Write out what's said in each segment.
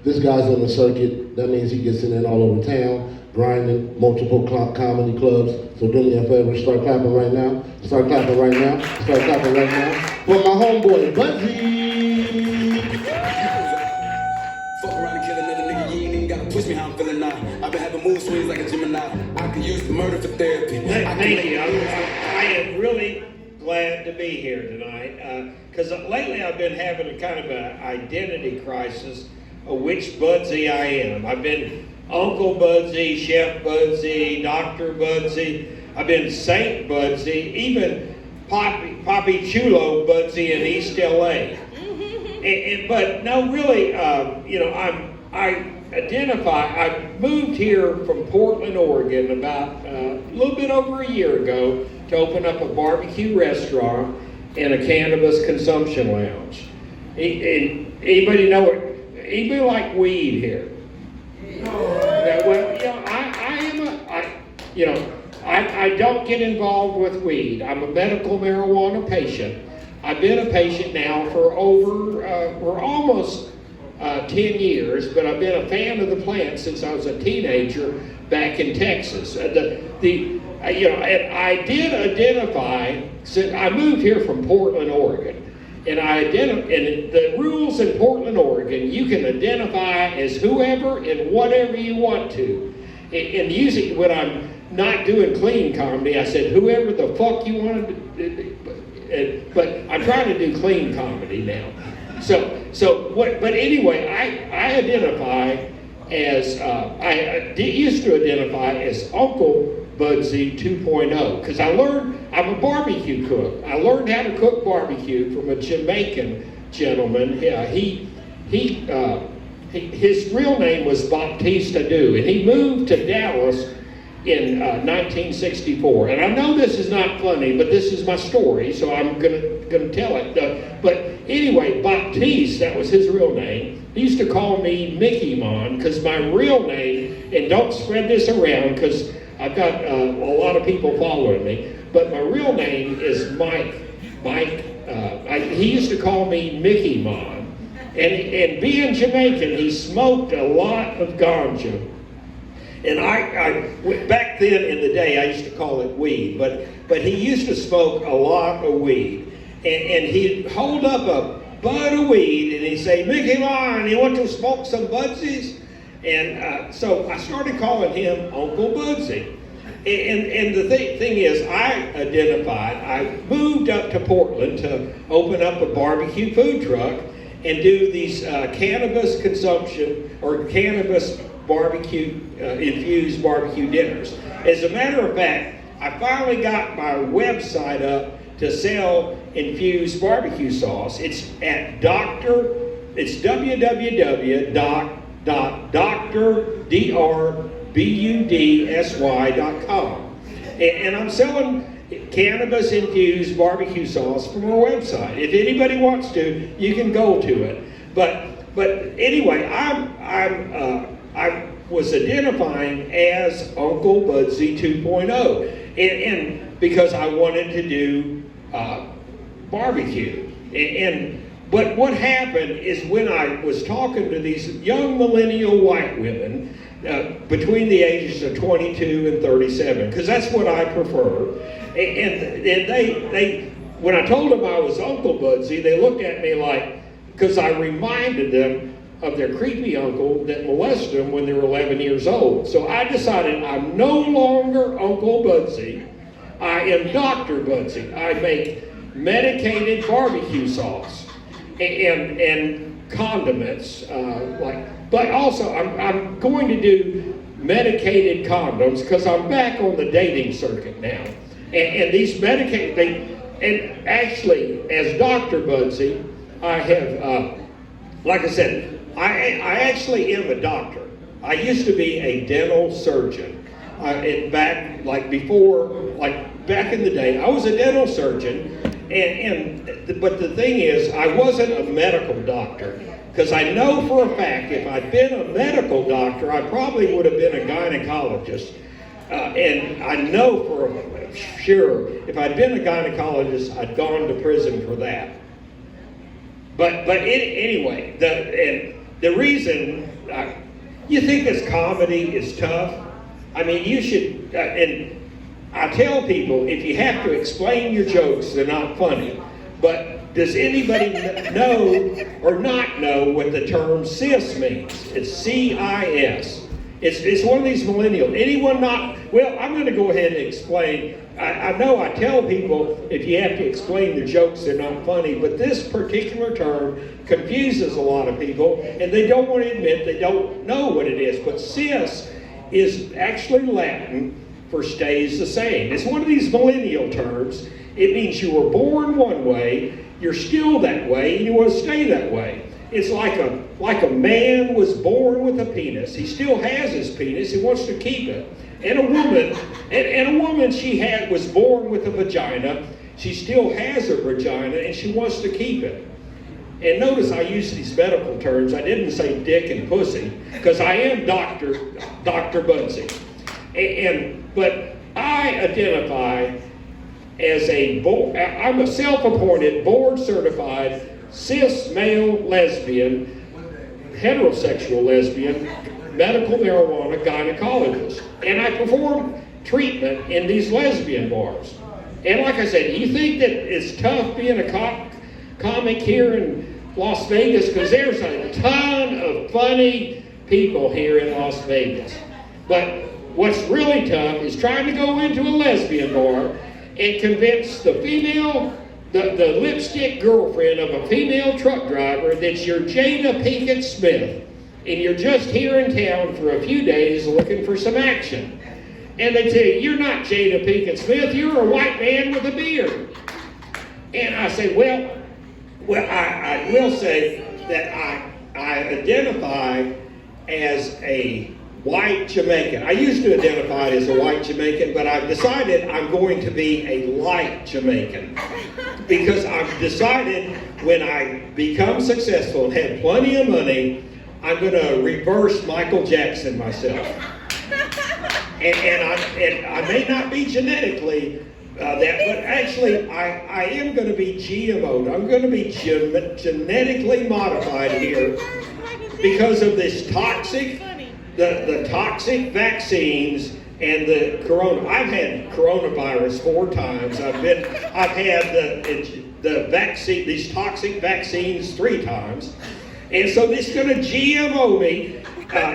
This guy's on the circuit. That means he gets in all over town, grinding multiple comedy clubs. So do me a favor, start clapping right now. Start clapping right now. Start clapping right now. For my homeboy, Budsy. Fuck around and kill another nigga, you ain't even gotta push me how I'm feeling now. I've been having mood swings like a Gemini. I could use the murder for therapy. Thank you. I am really glad to be here tonight because lately I've been having a kind of an identity crisis of which Budsy I am. I've been Uncle Budsy, Chef Budsy, Dr. Budsy. I've been Saint Budsy, even Papi Chulo Budsy in East LA. But no, really, I identify. I moved here from Portland, Oregon about a little bit over a year ago to open up a barbecue restaurant and a cannabis consumption lounge. Anybody know it? Anybody like weed here? I don't get involved with weed. I'm a medical marijuana patient. I've been a patient now for almost 10 years, but I've been a fan of the plant since I was a teenager back in Texas. And I did identify, since I moved here from Portland, Oregon, and the rules in Portland, Oregon, you can identify as whoever and whatever you want to. And usually when I'm not doing clean comedy, I said whoever the fuck you want to, but I'm trying to do clean comedy now. But anyway, I identify as, used to identify as Uncle Budsy 2.0, because I'm a barbecue cook. I learned how to cook barbecue from a Jamaican gentleman. His real name was Baptiste Adu, and he moved to Dallas in 1964. And I know this is not funny, but this is my story, so I'm gonna tell it. But anyway, Baptiste, that was his real name. He used to call me Mickey Mon, because my real name, and don't spread this around, because I've got a lot of people following me, but my real name is Mike. He used to call me Mickey Mon. And being Jamaican, he smoked a lot of ganja. And I back then in the day, I used to call it weed, but he used to smoke a lot of weed. And he'd hold up a bud of weed and he'd say, Mickey Mon, you want to smoke some Budsies? And so I started calling him Uncle Budsy. And the thing is, I moved up to Portland to open up a barbecue food truck and do these cannabis consumption or cannabis barbecue, infused barbecue dinners. As a matter of fact, I finally got my website up to sell infused barbecue sauce. It's at www.drbudsy.com. And I'm selling cannabis infused barbecue sauce from our website. If anybody wants to, you can go to it. But anyway, I was identifying as Uncle Budsy 2.0, and because I wanted to do barbecue. But what happened is when I was talking to these young millennial white women between the ages of 22 and 37, because that's what I prefer, and they when I told them I was Uncle Budsy, they looked at me like, because I reminded them of their creepy uncle that molested them when they were 11 years old. So I decided I'm no longer Uncle Budsy. I am Dr. Budsy. I make medicated barbecue sauce and condiments, but also I'm going to do medicated condoms because I'm back on the dating circuit now. And these medicated, and actually, as Dr. Budsy, I have, like I said, I actually am a doctor. I used to be a dental surgeon. Back in the day, I was a dental surgeon, but the thing is, I wasn't a medical doctor, because I know for a fact if I'd been a medical doctor, I probably would have been a gynecologist. And I know for sure if I'd been a gynecologist, I'd gone to prison for that. But anyway, the reason you think this comedy is tough. I mean, you should, and I tell people, if you have to explain your jokes, they're not funny. But does anybody know or not know what the term cis means? It's C-I-S. It's one of these millennials. Anyone not? Well, I'm going to go ahead and explain. I know I tell people if you have to explain the jokes, they're not funny, but this particular term confuses a lot of people, and they don't want to admit they don't know what it is. But cis is actually Latin for stays the same. It's one of these millennial terms. It means you were born one way, you're still that way, and you want to stay that way. It's like a man was born with a penis. He still has his penis. He wants to keep it. And a woman she was born with a vagina. She still has her vagina, and she wants to keep it. And notice I use these medical terms. I didn't say dick and pussy, because I am Dr. Budsy. But I identify as I'm a self-appointed, board-certified, cis male lesbian, heterosexual lesbian, medical marijuana gynecologist. And I perform treatment in these lesbian bars. And like I said, you think that it's tough being a comic here in Las Vegas? Because there's a ton of funny people here in Las Vegas. But what's really tough is trying to go into a lesbian bar and convince the female, the lipstick girlfriend of a female truck driver that you're Jada Pinkett Smith and you're just here in town for a few days looking for some action. And they tell you, you're not Jada Pinkett Smith, you're a white man with a beard. And I say, well, I will say that I identify as a white Jamaican. I used to identify as a white Jamaican, but I've decided I'm going to be a light Jamaican. Because I've decided when I become successful and have plenty of money, I'm going to reverse Michael Jackson myself. And I may not be genetically that, but actually I am going to be GMO'd. I'm going to be genetically modified here because of this toxic, the toxic vaccines and the corona. I've had coronavirus 4 times. I've had the vaccine, these toxic vaccines 3 times. And so this is going to GMO me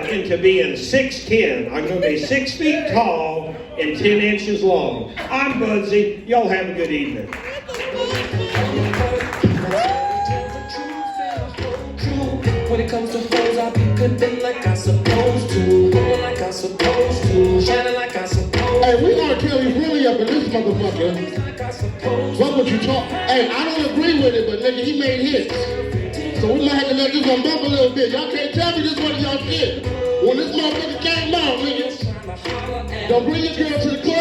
into being 6'10". I'm going to be 6 feet tall and 10 inches long. I'm Budsy. Y'all have a good evening. When it comes to hoes, I be pimpin' like I supposed to, going like I supposed to, shining like I supposed to. Hey, we gonna tell you really up in this motherfucker. What would you talk? Hey, I don't agree with it, but nigga, he made hits. So we might have to let this one bump a little bit. Y'all can't tell me this one of y'all shit. When this motherfucker came out, nigga, don't bring your girl to the club.